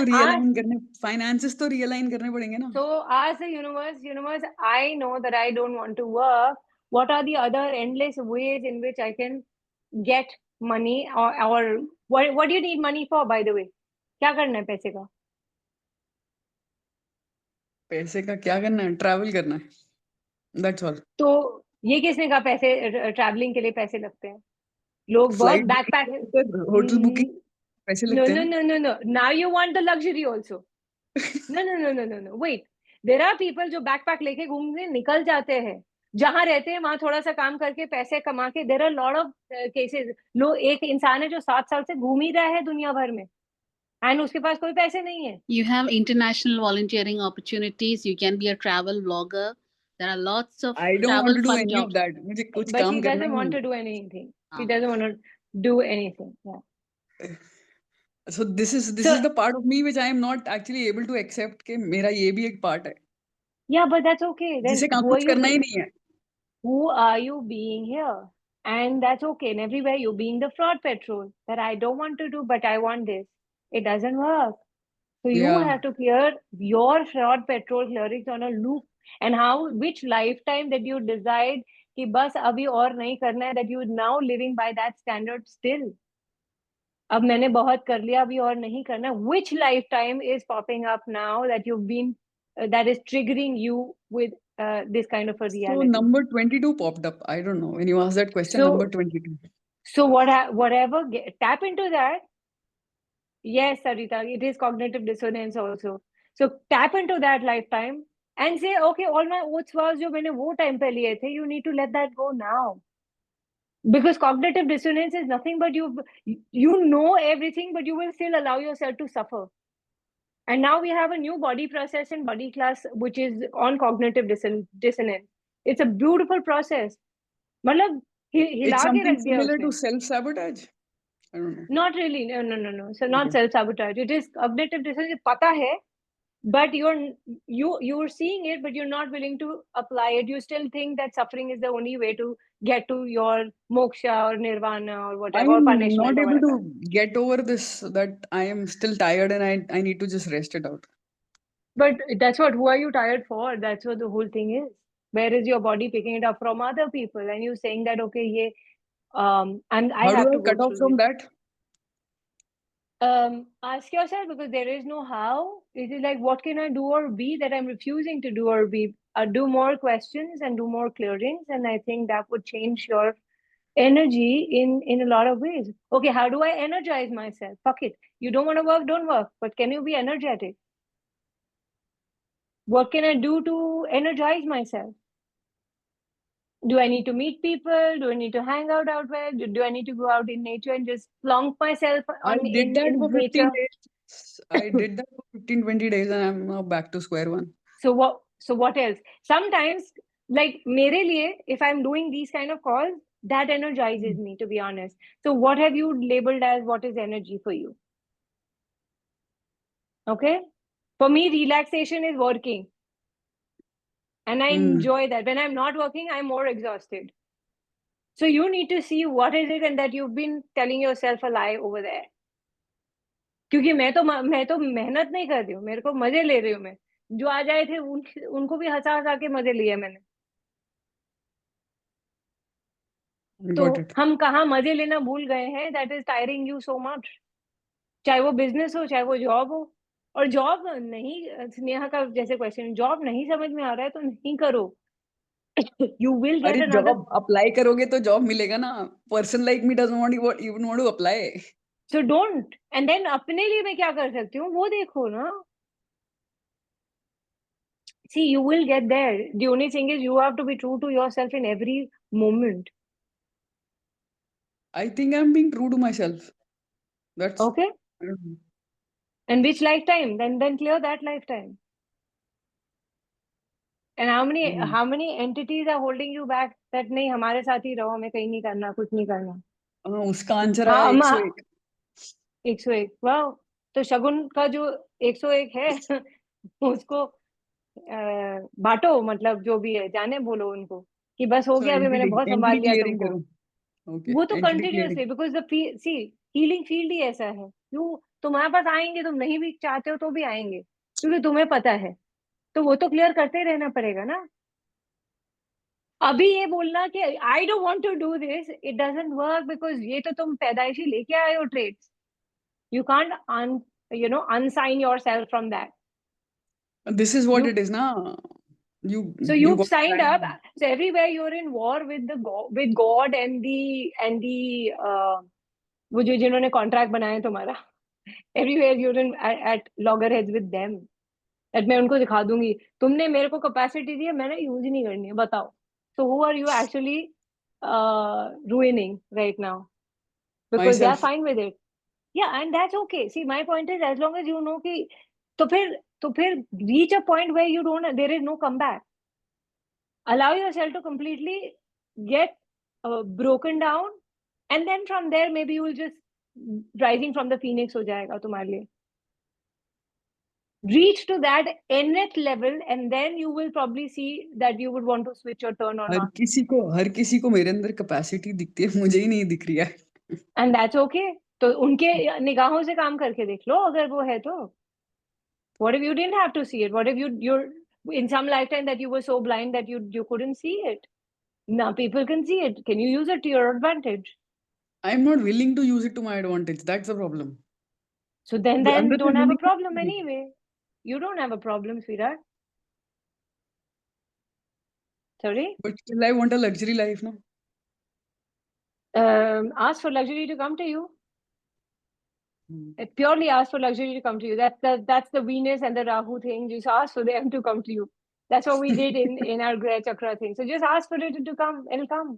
तो realign करने पड़ेंगे ना. so ask the universe, I know that I don't want to work. What are the other endless ways in which I can get money or what do you need money for, by the way? क्या करना है पैसे का? पैसे का क्या करना है? Travel करना है. That's all. तो ये किसने कहा पैसे ट्रैवलिंग के लिए पैसे लगते हैं? लोग बहुत Flight बैकपैक. hotel booking पैसे No, लगते no, हैं. no, no, no. Now you want the luxury also. No. Wait. There are people जो बैकपैक लेके घूमने निकल जाते हैं. जहां रहते हैं वहां थोड़ा सा काम करके पैसे कमा के. There are a lot of cases. एक इंसान है जो 7 साल से घूम ही रहा है दुनिया भर में. And उसके पास कोई पैसे नहीं है. You have international volunteering opportunities. You can be a travel blogger. There are lots of I don't want travel to do fun any of jobs. that. मुझे कुछ But काम she करना doesn't ही want नहीं. to do anything. She doesn't want to do anything. Yeah. So this is the part of me which I am not actually able to accept कि मेरा ये भी एक part है Yeah, but that's okay. Then जिसे who are कुछ you? करना ही नहीं है. Who are you being here? And that's okay. And everywhere you being the fraud petrol that I don't want to do, but I want this. It doesn't work. So you Yeah. have to clear your fraud petrol clearings on a loop. And how, which lifetime that you decide कि बस अभी और नहीं करना है, that you now living by that standard still. अब मैंने बहुत कर लिया, अभी और नहीं करना. Which lifetime is popping up now that you've been, that is triggering you with this kind of a So reality? number 22 popped up. I don't know when you asked that question. So- Number 22. So whatever, tap into that. Yes, Sarita, it is cognitive dissonance also. So tap into that lifetime and say, okay, all my oaths vows जो मैंने वो time पे लिए थे, you need to let that go now. Because cognitive dissonance is nothing but you know everything, but you will still allow yourself to suffer. And now we have a new body process in body class, which is on cognitive dissonance. It's a beautiful process. मतलब It's हिला के something रख दिया similar उसने. to self-sabotage. I don't know. Not really. No. So not Okay. self-sabotage. It is cognitive dissonance. पता है, but you're seeing it, but you're not willing to apply it. You still think that suffering is the only way to get to your moksha or nirvana or I whatever, or am punishment not or able whatever. to get over this that I am still tired and I need to just rest it out. But that's what. Who are you tired for? That's what the whole thing is. Where is your body picking it up from other people, and you saying that okay, yeah, and I How do have I to go cut off through from this. that? Ask yourself, because there is no how. It is like, what can I do or be that I'm refusing to do or be? Do more questions and do more clearings, and I think that would change your energy in a lot of ways. Okay, how do I energize myself? Fuck it. You don't want to work, don't work. But can you be energetic? What can I do to energize myself? Do I need to meet people? Do I need to hang out where? Do I need to go out in nature and just plonk myself I on did that in for 15 nature? days. I did that for 15, 20 days and I'm now back to square one. So what else? Sometimes, like mere liye, if I'm doing these kind of calls, that energizes me, to be honest. So what have you labeled as what is energy for you? Okay. For me, relaxation is working. And I enjoy that. When I'm not working, I'm more exhausted. So you need to see what is it and that you've been telling yourself a lie over there. क्योंकि मैं तो मेहनत नहीं कर रही हूँ, मेरे को मजे ले रही हूँ मैं. जो आ जाए थे उनको भी हंसा के मजे लिए मैंने. तो Got it. हम कहाँ मजे लेना भूल गए हैं. That is tiring you so much. चाहे वो बिजनेस हो, चाहे वो जॉब हो. और जॉब नहीं, स्नेहा का जैसे क्वेश्चन, जॉब नहीं समझ में आ रहा है तो नहीं करो. यू विल अरे गेट अनदर. जॉब अप्लाई करोगे तो जॉब मिलेगा ना. Person like me doesn't want even want to apply. So don't. And then अपने लिए मैं क्या कर सकती हूँ वो देखो ना. See, you will get there. The only thing is you have to be true to yourself in every moment. I think I'm being true to myself. That's Okay. I don't know. And which lifetime? Then clear that lifetime. And how many entities are holding you back that नहीं हमारे साथ ही रहो, हमें कहीं नहीं करना, कुछ नहीं करना. उसका आंसर हाँ, है 101. 101. वाह. तो शगुन का जो 101 है उसको बांटो, मतलब जो भी है जाने बोलो उनको कि बस हो So गया, अभी मैंने बहुत संभाल entity लिया clearing तुमको. करो. Okay. वो तो Entity clearing. Continuously, because the sea healing field ही ऐसा है. क्यों तुम्हारे पास आएंगे, तुम नहीं भी चाहते हो तो भी आएंगे, क्योंकि तुम्हें पता है. तो वो तो क्लियर करते ही रहना पड़ेगा ना. अभी ये बोलना कि I don't want to do this, it doesn't work, because ये तो तुम पैदाइशी लेके आए हो traits. You can't unsign yourself from that. This is what You- it is now. You So you've got signed time. up. So everywhere you're in war with with God and the वो जो जिन्होंने contract बनाया तुम्हारा. Everywhere you're in at loggerheads with them. That मैं उनको दिखा दूंगी, तुमने मेरे को कैपेसिटी दी है, मैंने यूज ही नहीं करनी है, बताओ. So who are you actually ruining right now? Because they are Myself. fine with it. Yeah, and that's okay. See, my point is, as long as you know कि तो फिर reach a point where you don't, there is no comeback. Allow yourself to completely get broken down, and then from there maybe you will just rising from the phoenix हो जाएगा तुम्हारे लिए. Reach to that nth level and then you will probably see that you would want to switch or turn or not. हर किसी को मेरे अंदर capacity दिखती है, मुझे ही नहीं दिख रही है. And that's okay. तो उनके निगाहों से काम करके देख लो अगर वो है तो. What if you didn't have to see it? What if you're in some lifetime that you were so blind that you couldn't see it? Now people can see it. Can you use it to your advantage? I'm not willing to use it to my advantage. That's the problem. So then अंदर से don't have a willing problem नहीं. anyway. You don't have a problem, sweetheart. Sorry? But still I want a luxury life, no? Ask for luxury to come to you. Purely ask for luxury to come to you. That's the Venus and the Rahu thing. Just ask for them to come to you. That's what we did in our Greh Chakra thing. So just ask for it to come. It'll come.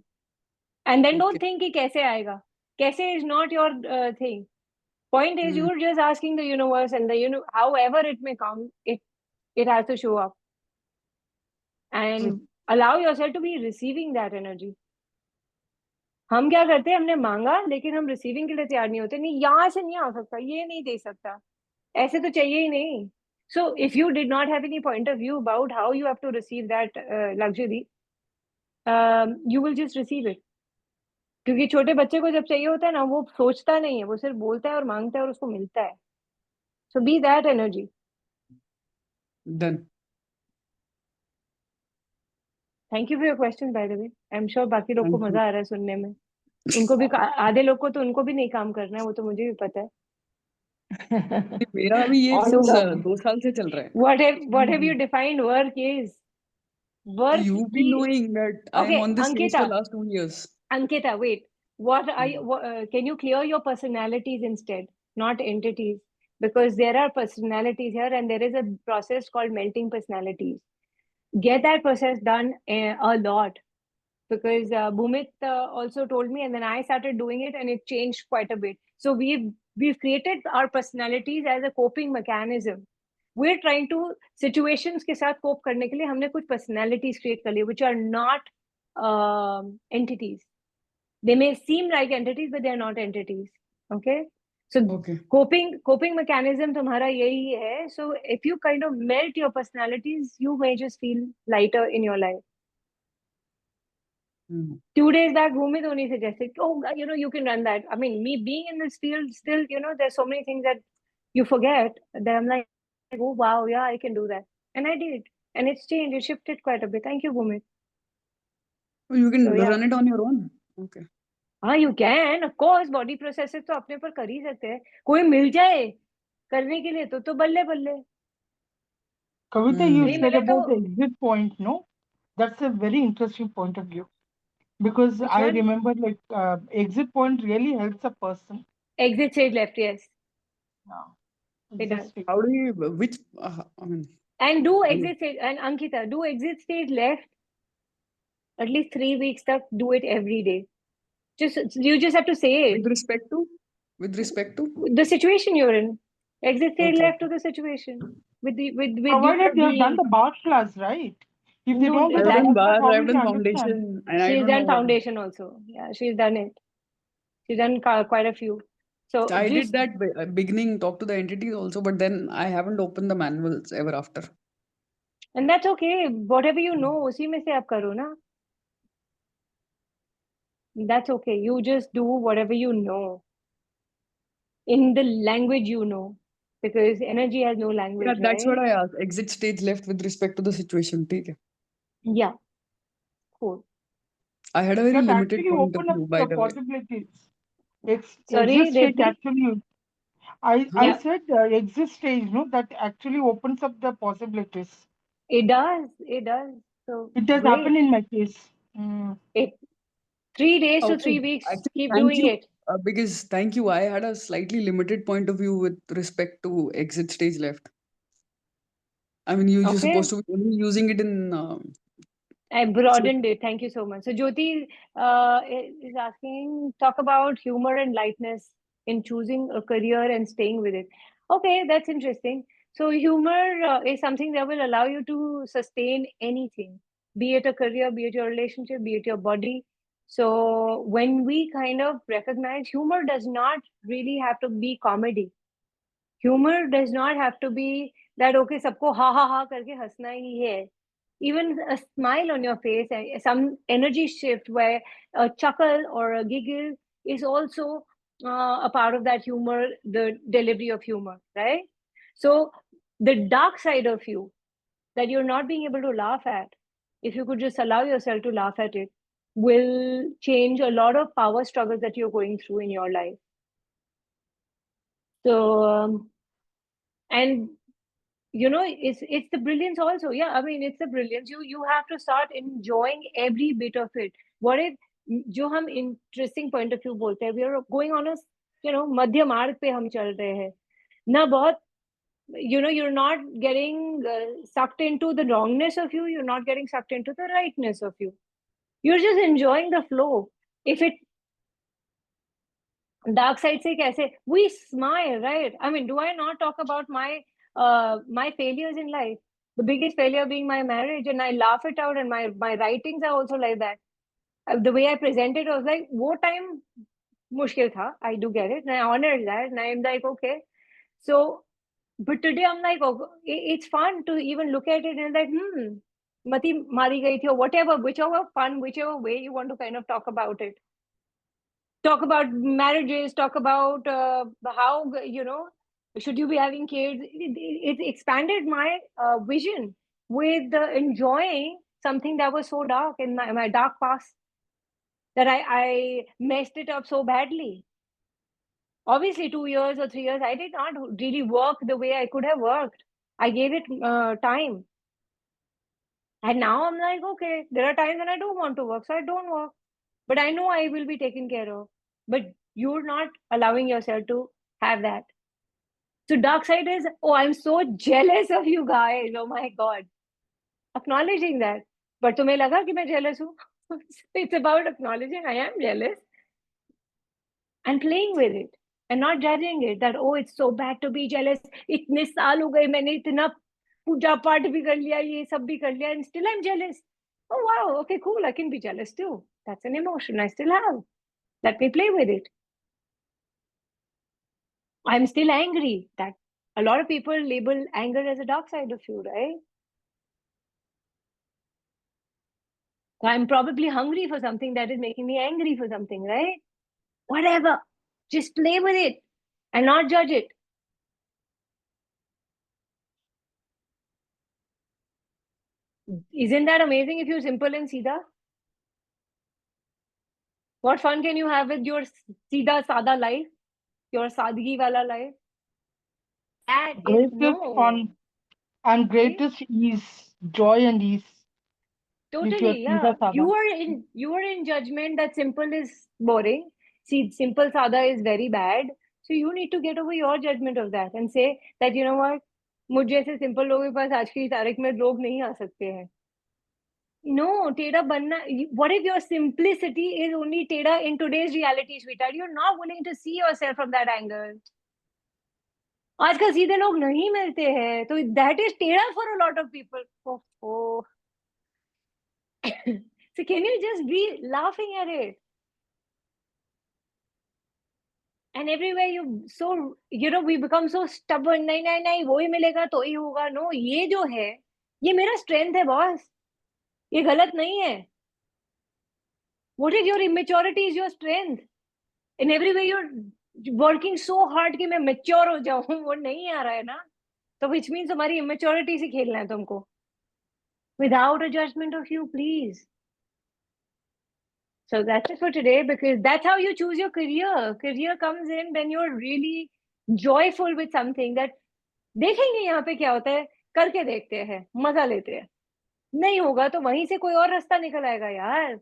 And then don't think कि कैसे आएगा. कैसे is not your thing. Point is you're just asking the universe and the however it may come, it has to show up. And allow yourself to be receiving that energy. हम क्या करते हैं, हमने मांगा लेकिन हम रिसीविंग के लिए तैयार नहीं होते. नहीं, यहाँ से नहीं आ सकता, ये नहीं दे सकता, ऐसे तो चाहिए ही नहीं. So if you did not have any point of view about how you have to receive that luxury, you will just receive it. क्योंकि छोटे बच्चे को जब चाहिए होता है ना, वो सोचता नहीं है, वो सिर्फ बोलता है और मांगता है और उसको मिलता है. So be that energy. Done. Thank you for your question, by the way. I'm sure बाकी लोग को Thank you. मजा आ रहा है सुनने में. उनको भी आधे लोग को तो उनको भी नहीं काम करना है, वो तो मुझे भी पता है. मेरा अभी ये All since the- 2 साल से चल रहा है. What have you defined work is? Work You've been knowing that I am Okay, on this stage Ankita. for last 2 years. Ankita, wait. What are you, can you clear your personalities instead, not entities? Because there are personalities here and there is a process called melting personalities. Get that process done a lot. Because Bhumit also told me and then I started doing it and it changed quite a bit. So we've created our personalities as a coping mechanism. We're trying to situations के साथ cope करने के लिए हमने कुछ personalities create कर लिए which are not entities. They may seem like entities, but they are not entities. Okay. So Okay. coping mechanism तुम्हारा यही है. So if you kind of melt your personalities, you may just feel lighter in your life. 2 days back, Bhumit only suggested, oh, you can run that. I mean, me being in this field still, there's so many things that you forget that I'm like, oh, wow, yeah, I can do that. And I did. And it's changed. It shifted quite a bit. Thank you, Bhumit. Oh, you can So, yeah. run it on your own. Okay. हाँ, you can. Of course, body processes तो अपने पर कर ही सकते हैं. कोई मिल जाए करने के लिए तो बल्ले बल्ले. Kavita, you नहीं said मिले about तो the exit point, no? That's a very interesting point of view. Because Which I one? remember like exit point really helps a person. Exit stage left, yes. Yeah. It does. Exit stage. How do you, which, I mean, And do exit stage, and Ankita, do exit stage left at least 3 weeks stuck, do it every day. You just have to say it. with respect to The situation you're in. Exit stage Okay. left to the situation. With Provided they have done the bar class, right? If they No, don't do I've the done bar class, bar, how I've will they done understand? foundation, and I she's don't know done what. foundation also. Yeah, she's done it. She's done quite a few. So I just, did that beginning, talk to the entities also, but then I haven't opened the manuals ever after. and that's okay. Whatever you know, उसी में से आप करो ना. That's okay. You just do whatever you know. In the language you know. Because energy has no language, Yeah, that's right? what I asked. Exit stage left with respect to the situation. ठीक है. Yeah. Cool. I had a very That limited actually point of open up view, by the the way. possibilities. Sorry, Exit stage Deepti? actually, I Yeah. said exit stage, no, that actually opens up the possibilities. It does. It does. So It has great. happened in my case. Mm. 3 days to Okay. 3 weeks. Actually, Keep thank doing you. it. Because thank you. I had a slightly limited point of view with respect to exit stage left. I mean, you're Okay. supposed to be only using it in. I broadened it. Thank you so much. So Jyoti is asking, talk about humor and lightness in choosing a career and staying with it. Okay, that's interesting. So humor is something that will allow you to sustain anything, be it a career, be it your relationship, be it your body. So when we kind of recognize humor does not really have to be comedy. Humor does not have to be that, okay, सबको ha ha ha करके हंसना ही है. Even a smile on your face, some energy shift where a chuckle or a giggle is also a part of that humor, the delivery of humor, right? So the dark side of you that you're not being able to laugh at, if you could just allow yourself to laugh at it, will change a lot of power struggles that you're going through in your life. So, and it's the brilliance also. Yeah, I mean, it's the brilliance. You have to start enjoying every bit of it. What if जो हम interesting point of view बोलते हैं, we are going on a मध्य मार्ग पे हम चल रहे हैं ना, बहुत you're not getting sucked into the wrongness of you, you're not getting sucked into the rightness of you, you're just enjoying the flow. If it dark side से कैसे we smile, right? I mean, do I not talk about my failures in life? The biggest failure being my marriage, and I laugh it out, and my writings are also like that. The way I present it was like, wo time mushkil tha, I do get it, and I honor that, and I'm like, okay. So but today I'm like, oh, it's fun to even look at it and like, mati mari gayi thi, or whatever, whichever fun, whichever way you want to kind of talk about it. Talk about marriages, talk about how, should you be having kids. It expanded my vision with enjoying something that was so dark in my dark past, that I messed it up so badly. Obviously 2 years or 3 years I did not really work the way I could have worked. I gave it time, and now I'm like, okay, there are times when I don't want to work, so I don't work, but I know I will be taken care of. But you're not allowing yourself to have that. So dark side is, oh, I'm so jealous of you guys, oh my god, acknowledging that. But तुम्हें लगा कि मैं jealous हूँ? It's about acknowledging I am jealous and playing with it and not judging it, that oh, it's so bad to be jealous. इतने साल हो गए, मैंने इतना पूजा पाठ भी कर लिया, ये सब भी कर लिया, and still I'm jealous. Oh wow, okay, cool, I can be jealous too. That's an emotion I still have. Let me play with it. I'm still angry. That a lot of people label anger as a dark side of you, right? I'm probably hungry for something that is making me angry for something, right? Whatever. Just play with it and not judge it. Isn't that amazing if you're simple and Sida? What fun can you have with your Sida Sada life? Your Sadgi wala life? That is Greatest fun and greatest ease, joy and ease. If you're Totally, yeah. You are in judgment that simple is boring. See, simple Sada is very bad. So you need to get over your judgment of that and say that, you know what, मुझ जैसे simple लोगों के पास आज की तारीख में लोग नहीं आ सकते हैं. No, टेढ़ा बनना. What if your simplicity is only टेढ़ा in today's reality, sweetheart? You're not willing to see yourself from that angle. आजकल सीधे लोग नहीं मिलते हैं, तो that is टेढ़ा for a lot of people. Oh. So can you just be laughing at it? And everywhere we become so stubborn. नहीं वो ही मिलेगा तो ही होगा. No, ये जो है, ये मेरा strength है boss. ये गलत नहीं है. What is your immaturity is your strength. In every way you're working so hard कि मैं mature हो जाऊं, वो नहीं आ रहा है ना. तो which means तुम्हारी immaturity से खेलना है तुमको. Without a judgment of you, please. So that's it for today, because that's how you choose your career. Career comes in when you're really joyful with something that देखेंगे यहाँ पे क्या होता है, करके देखते हैं, मजा लेते हैं. नहीं होगा तो वहीं से कोई और रास्ता निकल आएगा यार.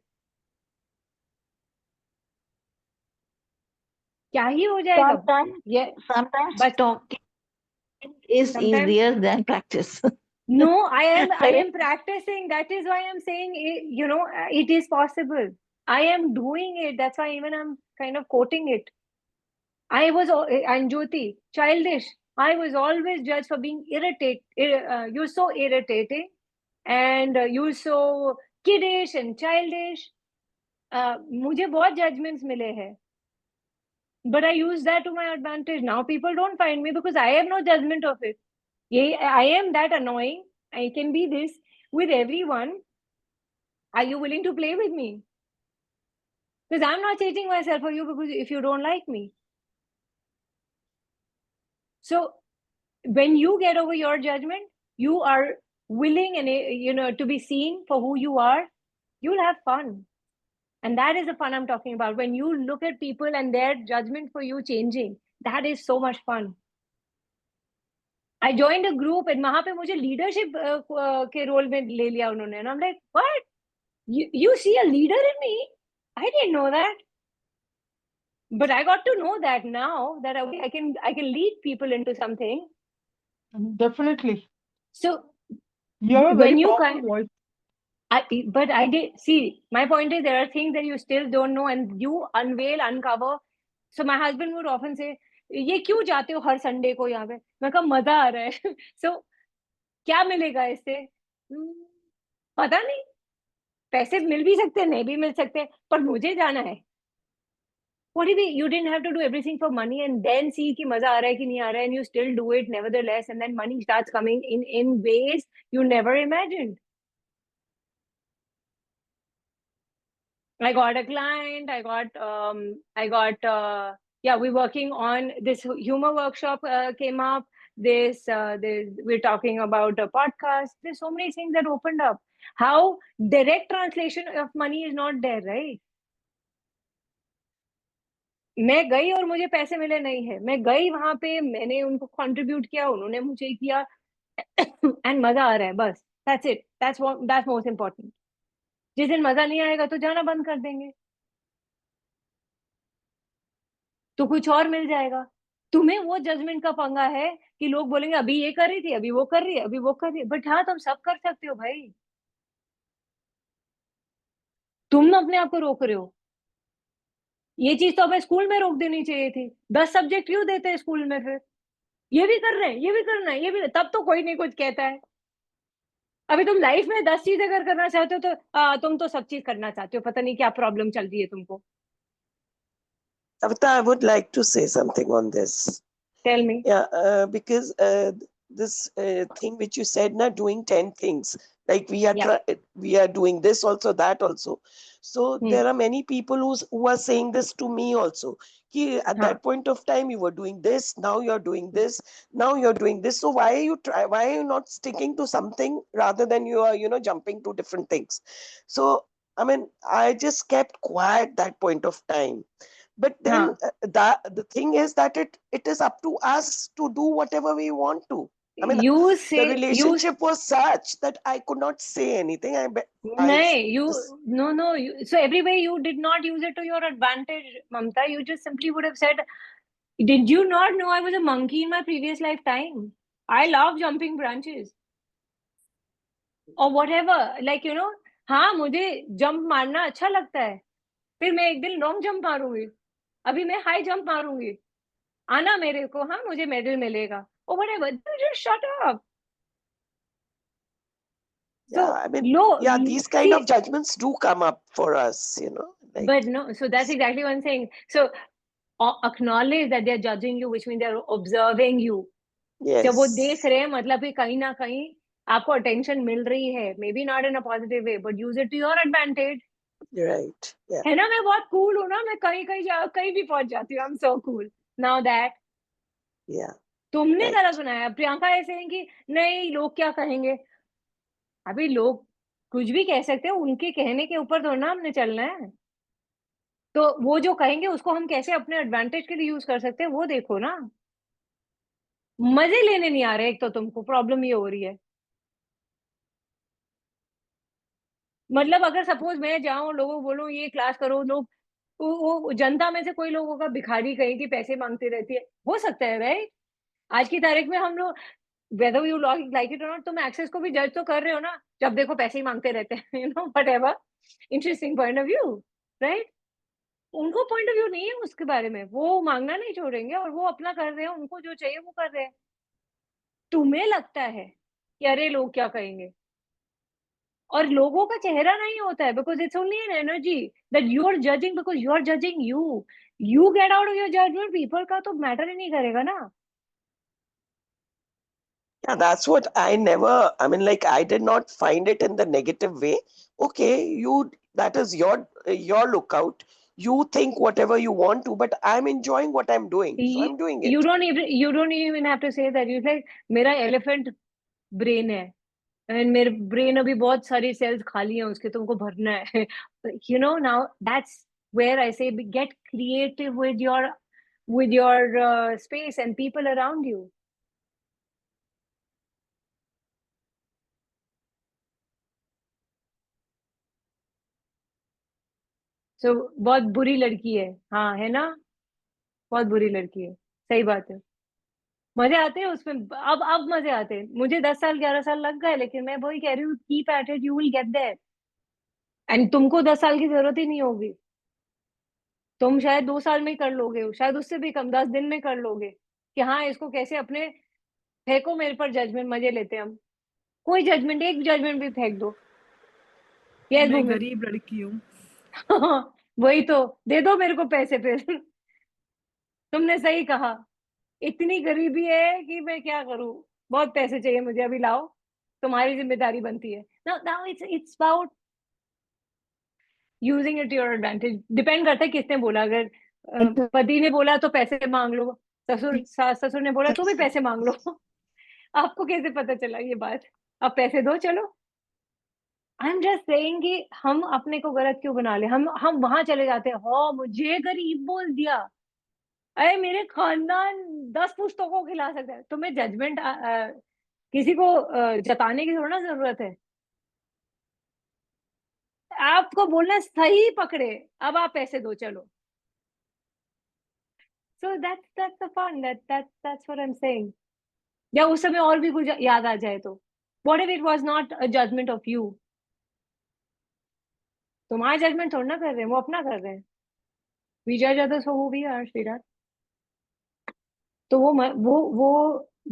क्या ही हो जाएगा. Sometimes But talking is sometimes easier than practice. no, I am practicing. That is why I'm saying it is possible. I am doing it. That's why even I'm kind of quoting it. I'm Jyoti, childish. I was always judged for being you're so irritating, and you're so kiddish and childish. मुझे बहुत judgements मिले हैं, but I use that to my advantage. Now people don't find me because I have no judgment of it. I am that annoying. I can be this with everyone. Are you willing to play with me? Because I'm not changing myself for you because if you don't like me. So when you get over your judgment, you are willing and to be seen for who you are, you'll have fun. And that is the fun I'm talking about. When you look at people and their judgment for you changing, that is so much fun. I joined a group and वहां पे मुझे leadership के role में ले लिया उन्होंने. And I'm like, what? You see a leader in me? I didn't know that. But I got to know that now that I can lead people into something. Definitely. So You have a when very you powerful voice. but I did see, my point is there are things that you still don't know and you uncover. So my husband would often say, ये क्यों जाते हो हर Sunday को यहाँ पे? मैं कहा मजा आ रहा है. So क्या मिलेगा इससे? पता नहीं. पैसे मिल भी सकते हैं, नहीं भी मिल सकते, पर मुझे जाना है. What if you didn't have to do everything for money and then see कि मजा आ रहा है कि नहीं आ रहा है, and you still do it nevertheless, and then money starts coming in ways you never imagined. I got a client. We're working on this humor workshop came up. We're talking about a podcast. There's so many things that opened up. How direct translation of money is not there, right? मैं गई और मुझे पैसे मिले नहीं है. मैं गई वहां पे, मैंने उनको कंट्रीब्यूट किया, उन्होंने मुझे किया, एंड मजा आ रहा है. बस that's it. That's most important. जिस दिन मजा नहीं आएगा तो जाना बंद कर देंगे, तो कुछ और मिल जाएगा. तुम्हें वो जजमेंट का पंगा है कि लोग बोलेंगे अभी ये कर रही थी, अभी वो कर रही है, अभी वो कर रही है. बट हाँ, तुम सब कर सकते हो भाई. तुम अपने आप को रोक रहे हो. ये चीज तो हमें स्कूल में रोक देनी चाहिए थी. 10 सब्जेक्ट क्यों देते हैं स्कूल में? फिर ये भी कर रहे हैं, ये भी करना है, ये भी, तब तो कोई नहीं कुछ कहता है. अभी तुम लाइफ में 10 चीज अगर करना चाहते हो तो तुम तो सब चीज करना चाहते हो. पता नहीं क्या प्रॉब्लम चल रही है तुमको. Avita, I would like to say something on this. Tell me. Yeah, because this thing which you said, na, doing 10 things, like we are doing this also, that also. So there are many people who are saying this to me also. Ki at that point of time you were doing this, now you're doing this, now you're doing this. So why are you not sticking to something rather than you are jumping to different things? So I mean, I just kept quiet that point of time. But then the thing is that it is up to us to do whatever we want to. I mean, the relationship was such that I could not say anything. So everywhere you did not use it to your advantage, Mamta. You just simply would have said, did you not know I was a monkey in my previous lifetime? I love jumping branches. Or whatever. Like, हाँ, मुझे jump मारना अच्छा लगता है. फिर मैं एक दिन लॉन्ग जंप मारूंगी, अभी मैं हाई जंप मारूंगी. आना मेरे को, हाँ, मुझे मेडल मिलेगा. Or whatever. Just shut up. Yeah, I mean, these kind of judgments do come up for us, Like, but no, so that's exactly what I'm saying. So acknowledge that they're judging you, which means they're observing you. yes. जब वो देख रहे हैं, मतलब कि कहीं ना कहीं आपको अटेंशन मिल रही है. Maybe not in a positive way, but use it to your advantage. Right. Yeah. है ना, मैं बहुत cool हूँ ना, मैं कहीं भी पहुंच जाती हूँ. I'm so cool. Now that. Yeah. तुमने गलत बनाया. प्रियंका ऐसे हैं कि नहीं, लोग क्या कहेंगे. अभी लोग कुछ भी कह सकते हैं, उनके कहने के ऊपर थोड़ा ना हमने चलना है. तो वो जो कहेंगे उसको हम कैसे अपने एडवांटेज के लिए यूज कर सकते हैं, वो देखो ना. मजे लेने नहीं आ रहे. एक तो तुमको प्रॉब्लम ये हो रही है. मतलब अगर सपोज मैं जाऊं, लोगों को बोलूं ये क्लास करो, लोग वो जनता में से कोई लोगों का भिखारी कहीं की पैसे मांगती रहती है, हो सकता है राइट. आज की तारीख में हम लोग whether you like it or not, तुम एक्सेस को भी जज तो कर रहे हो ना. जब देखो पैसे ही मांगते रहते हैं, whatever. Interesting point of view, right. उनको पॉइंट ऑफ व्यू नहीं है उसके बारे में. वो मांगना नहीं छोड़ेंगे और वो अपना कर रहे हैं. उनको जो चाहिए वो कर रहे हैं. तुम्हें लगता है कि अरे लोग क्या कहेंगे. और लोगों का चेहरा नहीं होता है, because it's only an energy that you are judging because you are judging you. You get out of your judgment, people का तो matter ही नहीं करेगा ना. Yeah, that's what I never, I mean, like, I did not find it in the negative way. Okay, that is your lookout. You think whatever you want to, but I'm enjoying what I'm doing, so I'm doing You it. don't even have to say that. You like, मेरा elephant brain है, and मेरे brain अभी बहुत सारी cells खाली हैं उसके, तुमको भरना है. You know, now that's where I say get creative with your space and people around you. So बहुत बुरी लड़की है, हाँ है ना, बहुत बुरी लड़की है, सही बात है. मजे आते हैं उसमें, अब मजे आते हैं. मुझे 10 साल 11 साल लग गए, लेकिन मैं वही कह रही हूँ, keep at it, you will get there. And तुमको 10 साल की जरूरत ही नहीं होगी. तुम शायद 2 साल में ही कर लोगे, शायद उससे भी कम, 10 दिन में कर लोगे, कि हाँ इसको कैसे अपने, फेंको मेरे पर जजमेंट, मजे लेते हैं हम. कोई जजमेंट, एक जजमेंट भी फेंक दो. यस मैं भूमि. गरीब लड़की हूँ. वही तो, दे दो मेरे को पैसे फिर. तुमने सही कहा, इतनी गरीबी है कि मैं क्या करूं, बहुत पैसे चाहिए मुझे, अभी लाओ, तुम्हारी जिम्मेदारी बनती है. Now it's about using it your advantage. Depend करता है किसने बोला. अगर पति ने बोला तो पैसे मांग लो, ससुर ने बोला तो भी पैसे मांग लो. आपको कैसे पता चला ये बात? आप पैसे दो, चलो. आई एम जस्ट सेइंग कि हम अपने को गलत क्यों बना ले. हम वहां चले जाते हैं, हो मुझे गरीब बोल दिया, अरे मेरे खानदान 10 पुस्तकों को खिला सकता है. तुम्हें जजमेंट किसी को जताने की थोड़ा ना जरूरत है. आपको बोलना सही पकड़े, अब आप पैसे दो, चलो. So that's the fun. That's what I'm saying. या उस समय और भी कुछ याद आ जाए तो, what if it was not a judgment of you? तुम्हारा जजमेंट थोड़ा ना कर रहे हैं, वो अपना कर रहे हैं. We judge others for who we are, sweetheart. तो वो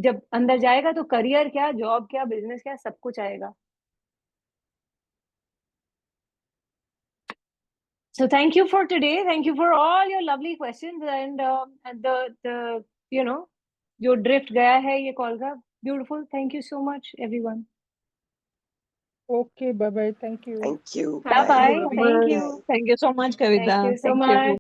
जब अंदर जाएगा तो करियर क्या, जॉब क्या, बिजनेस क्या, सब कुछ आएगा. So thank you for today. Thank you for all your lovely questions and the you know जो drift गया है ये कॉल का. Beautiful. Thank you so much, everyone. Okay, bye bye. Thank you. Thank you. Bye bye. Bye. Thank Bye. you. Thank you so much, Kavita. Thank you so Thank you. much.